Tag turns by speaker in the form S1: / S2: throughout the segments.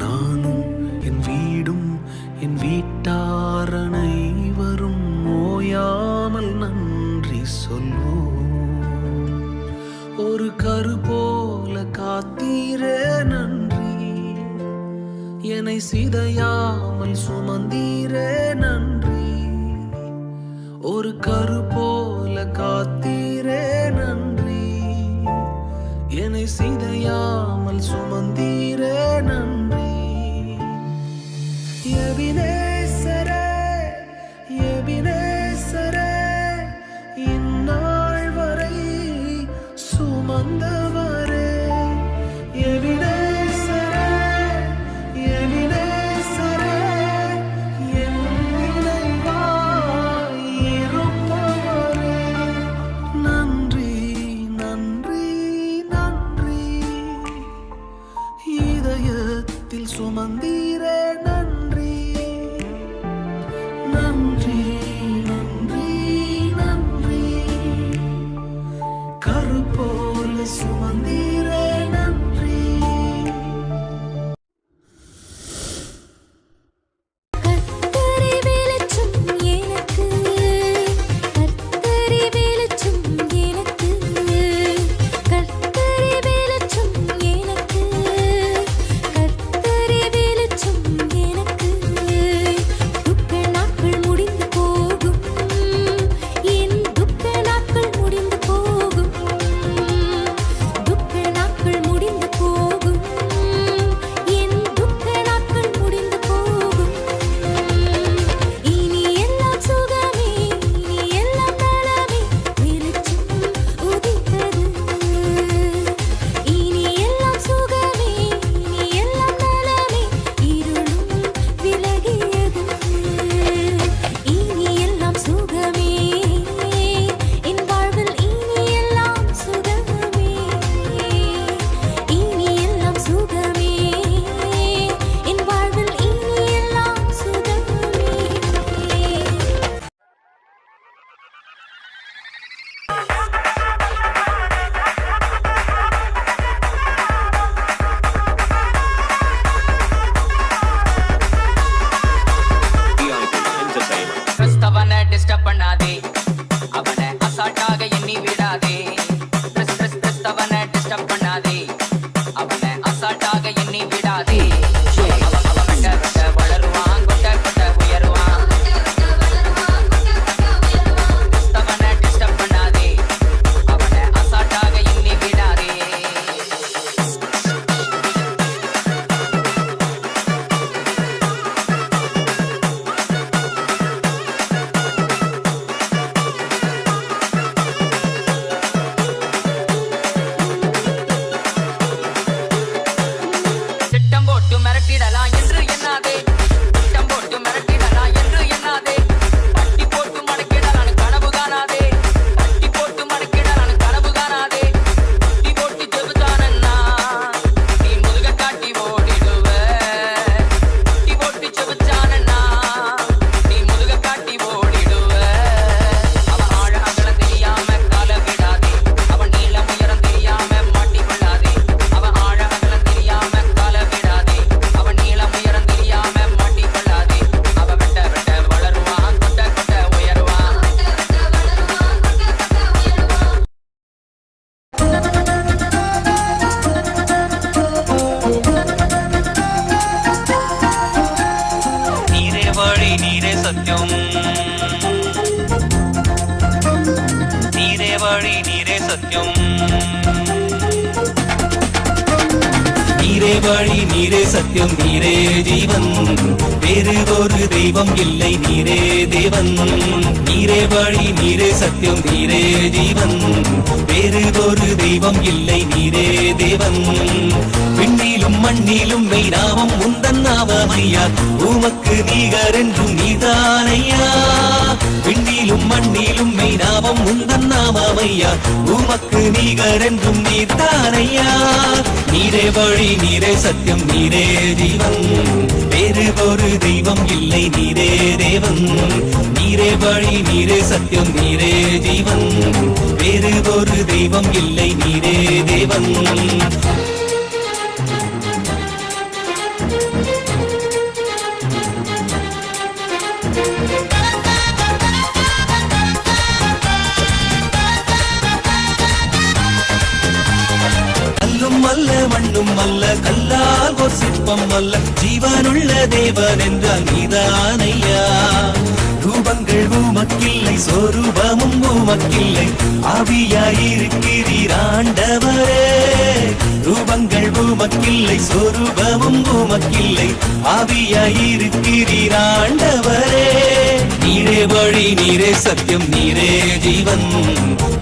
S1: நானும் என் வீடும் என் வீட்டார் அனைவரும் ஓயாமல் நன்றி சொல்வோம். ஒரு கரு போல காத்தீரே நன்றி, என்னை சிதையாமல் சுமந்தீரே நன்றி. ஒரு கரு போல காத்தீரே நன்றி, என்னை சிதையாமல் சுமந்தீரே நன்றி. எபினேசரே எபினேசரே, இந்நாள் வரை சுமந்தவரே. எபினேசரே எபினேசரே, என் நினைவாய் இருப்பவரே. நன்றி நன்றி நன்றி, இதயத்தில் சுமந்தீரே நன்றி. நன்றி நன்றி நன்றி, கரு போல சுமந்தீரே நன்றி.
S2: கர்த்தரே வெளிச்சம் எனக்கு, கர்த்தரே வெளிச்சம் எனக்கு, கர்த்தரே வெளிச்சம் எனக்கு, கர்த்தரே வெளிச்சம் எனக்கு. துக்க நாட்கள் முடிந்து போகும், என் துக்க நாட்கள் முடிந்து போகும். துக்க நாட்கள் முடிந்து போகும், என் துக்க நாட்கள் முடிந்து போகும். இனி எல்லாம் சுகமே, இனி எல்லாம் நலமே, வெளிச்சம் உதித்தது. இனி எல்லாம் சுகமே, இனி எல்லாம் நலமே, இருளும் விலகியது. இனி எல்லாம் சுகமே, என் வாழ்வில் இனி எல்லாம் சுகமே. இனி எல்லாம் சுகமே, என் வாழ்வில் இனி எல்லாம் சுகமே.
S3: கிறிஸ்தவனை டிஸ்டர்ப் பண்ணாதே, அவனை அசால்ட்டாக எண்ணி விடாதே. கிறிஸ்தவனை டிஸ்டர்ப் பண்ணாதே, அவனை அசால்ட்டாக எண்ணி விடாதே. அவன் வெட்ட வெட்ட வளருவான், கொட்ட கொட்ட உயருவான். கிறிஸ்தவனை டிஸ்டர்ப் பண்ணாதே, அவனை அசால்ட்டாக எண்ணி விடாதே. திட்டம் போட்டு மிரட்டிடலாம் என்று எண்ணாதே, திட்டம் போட்டு மிரட்டிடலாம் என்று எண்ணாதே. பட்டி போட்டு மடக்கிடலான்னு கனவு காணாதே, பட்டி போட்டு மடக்கிடலான்னு கனவு காணாதே. குட்டி போட்டு ஜெபிச்சானன்னா நீ முதுக காட்டி ஓடிடுவ. குட்டி போட்டு ஜெபிச்சானன்னா நீ முதுக காட்டி ஓடிடுவ. அவன் ஆழ அகலம் தெரியாம கால விடாதே, அவன் நீளம் உயரம் தெரியாம மாட்டிக்கொள்ளாதே. அவன் ஆழ அகலம் தெரியாம கால விடாதே, அவன் நீளம் உயரம் தெரியாம மாட்டிக்கொள்ளாதே. அவன் வெட்ட வெட்ட வளருவான், கொட்ட கொட்ட உயருவான். நீரே வழி நீரே சத்தியம், நீரே வழி நீரே சத்தியம். நீரே வழி நீரே சத்தியம், நீரே ஜீவன், வேறு ஒரு தெய்வம் இல்லை, நீரே தேவன். நீரே வழி நீரே சத்தியம், நீரே ஜீவன், வேறு ஒரு தெய்வம் இல்லை, நீரே தேவன். விண்ணே
S4: விண்ணிலும் மண்ணிலும் மெய்நாமம் உந்தன் நாமமையா உமக்கு நீகர் என்றும் நீதானையா விண்ணிலும் மண்ணிலும் மெய்நாமம் உந்தன் நாமமையா உமக்கு நீகர் என்றும் நீதானையா நீரே வழி நீரே சத்தியம் நீரே ஜீவன் வேறு ஒரு தெய்வம் இல்லை நீரே தேவன் நீரே வழி நீரே சத்தியம் நீரே ஜீவன் வேறு ஒரு தெய்வம் இல்லை நீரே தேவன் கல்லும் அல்ல மண்ணும் அல்ல கல்லால் ஒரு சிற்பம் அல்ல ஜீவனுள்ள தேவன் என்றால் நீதானையா ரூபங்கள் உமக்கில்லை சொரூபமும் உமக்கில்லை ஆவியாயிருக்கிறீர் ஆண்டவரே ரூபங்கள் உமக்கில்லை சொரூபமும் உமக்கில்லை ஆவியாயிருக்கிறீர் ஆண்டவரே நீரே வழி நீரே சத்தியம் நீரே ஜீவன்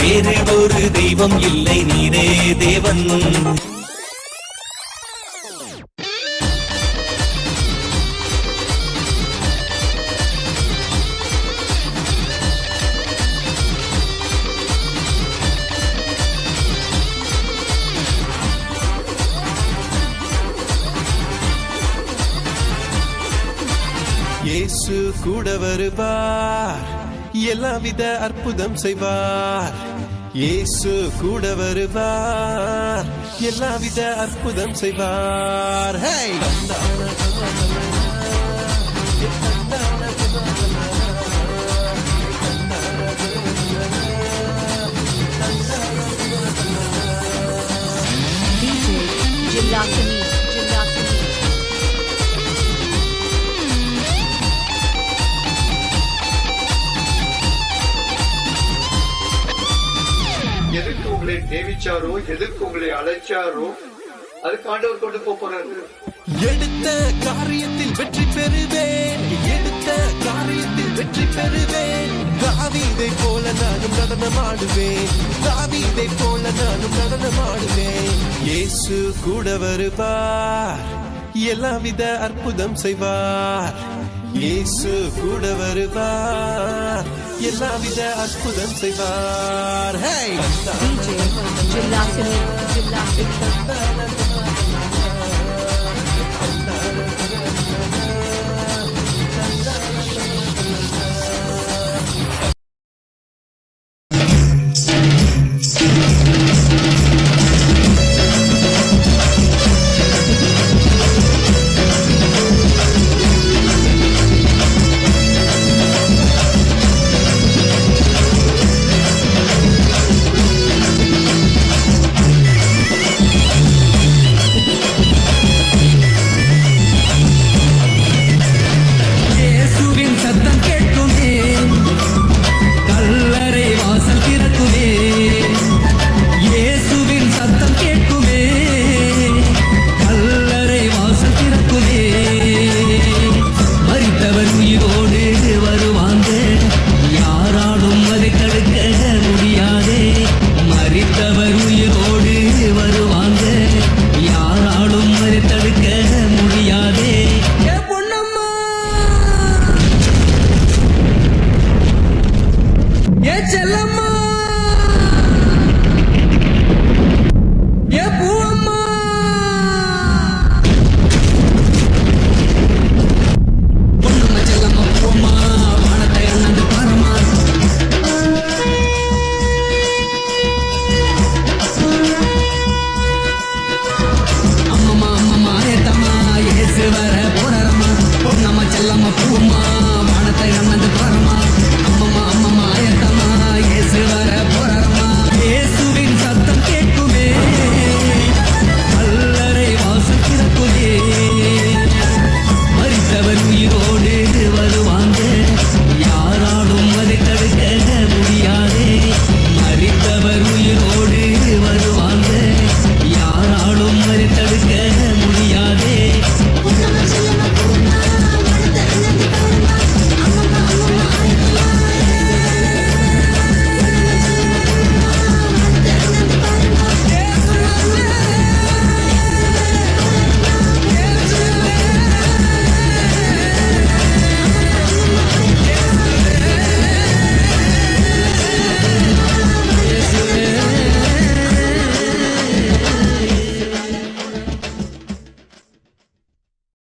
S4: வேறு ஒரு தெய்வம் இல்லை நீரே தேவன்
S5: இயேசு கூட வருவார் எல்லாவித அற்புதம் செய்வார் இயேசு கூட வருவார் எல்லாவித அற்புதம் செய்வார் ஹே
S2: DJ Jilakini.
S6: எதுக்கு உங்களை நியமிச்சாரோ எதுக்கு உங்களை அழைச்சாரோ அதுக்கு ஆண்டவர் கொண்டு போறாரு
S5: எடுத்த காரியத்தில் வெற்றி பெறுவேன் எடுத்த காரியத்தில் வெற்றி பெறுவேன் தாவீதை போல நானும் நடனமாடுவேன் தாவீதை போல நானும் நடனமாடுவேன் இயேசு கூட வருவார் எல்லாவித அற்புதம் செய்வார் இயேசு கூட வருவார் எல்லாவித அற்புதம் செய்வார் ஹே
S2: DJ Jilakini.